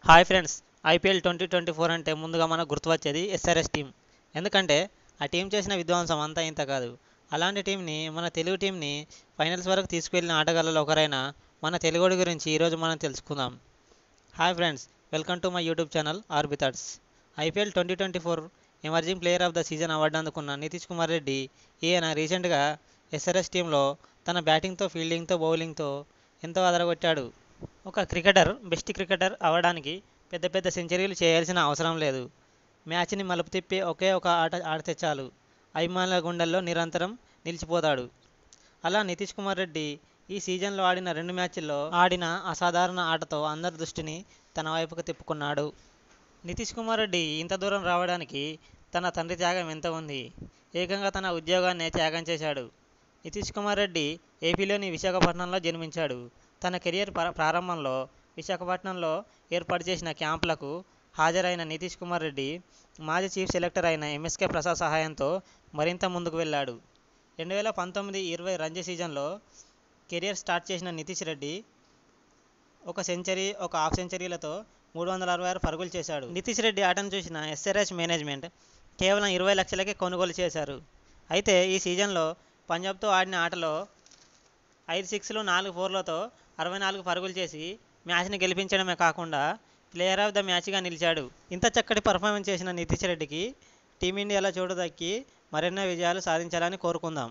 Hi friends, IPL 2024 అంటే ముందుగా మనకు గుర్తు వచ్చేది ఎస్ఆర్ఎస్ టీం. ఎందుకంటే ఆ టీం చేసిన విధ్వంసం అంతా ఇంత కాదు. అలాంటి టీంని, మన తెలుగు టీంని ఫైనల్స్ వరకు తీసుకువెళ్ళిన ఆటగాళ్ళలో ఒకరైన మన తెలుగుడి గురించి ఈరోజు మనం తెలుసుకుందాం. Hi friends, welcome to my YouTube channel RB thoughts. IPL 2024 emerging player of the season award అందుకున్న నితీష్ కుమార్ రెడ్డి ఈయన రీసెంట్గా ఎస్ఆర్ఎస్ టీంలో తన బ్యాటింగ్తో, ఫీల్డింగ్తో, బౌలింగ్తో ఎంతో అదరగొట్టాడు. ఒక క్రికెటర్ బెస్ట్ క్రికెటర్ అవ్వడానికి పెద్ద పెద్ద సెంచరీలు చేయాల్సిన అవసరం లేదు. మ్యాచ్ని మలుపు తిప్పే ఒకే ఒక ఆట ఆడితే చాలు అభిమానుల గుండెల్లో నిరంతరం నిలిచిపోతాడు. అలా నితీష్ కుమార్ రెడ్డి ఈ సీజన్లో ఆడిన 2 మ్యాచ్ల్లో ఆడిన అసాధారణ ఆటతో అందరి దృష్టిని తన వైపుకు తిప్పుకున్నాడు. నితీష్ కుమార్ రెడ్డి ఇంత దూరం రావడానికి తన తండ్రి త్యాగం ఎంత ఉంది. ఏకంగా తన ఉద్యోగాన్నే త్యాగం చేశాడు. నితీష్ కుమార్ రెడ్డి ఏపీలోని విశాఖపట్నంలో జన్మించాడు. తన కెరియర్ ప్రారంభంలో విశాఖపట్నంలో ఏర్పాటు చేసిన క్యాంపులకు హాజరైన నితీష్ కుమార్ రెడ్డి మాజీ చీఫ్ సెలెక్టర్ అయిన ఎంఎస్కే ప్రసాద్ సహాయంతో మరింత ముందుకు వెళ్ళాడు. 2019-20 రంజీ సీజన్లో కెరియర్ స్టార్ట్ చేసిన నితీష్ రెడ్డి ఒక సెంచరీ, ఒక హాఫ్ సెంచరీలతో 366 పరుగులు చేశాడు. నితీష్ రెడ్డి ఆటను చూసిన ఎస్ఆర్హెచ్ మేనేజ్మెంట్ కేవలం 20 లక్షలకే కొనుగోలు చేశారు. అయితే ఈ సీజన్లో పంజాబ్తో ఆడిన ఆటలో 5 సిక్స్లు 4 ఫోర్లతో 64 పరుగులు చేసి మ్యాచ్ని గెలిపించడమే కాకుండా ప్లేయర్ ఆఫ్ ద మ్యాచ్గా నిలిచాడు. ఇంత చక్కటి పర్ఫార్మెన్స్ చేసిన నితీష్ రెడ్డికి టీమిండియాలో చోటు దక్కి మరెన్నో విజయాలు సాధించాలని కోరుకుందాం.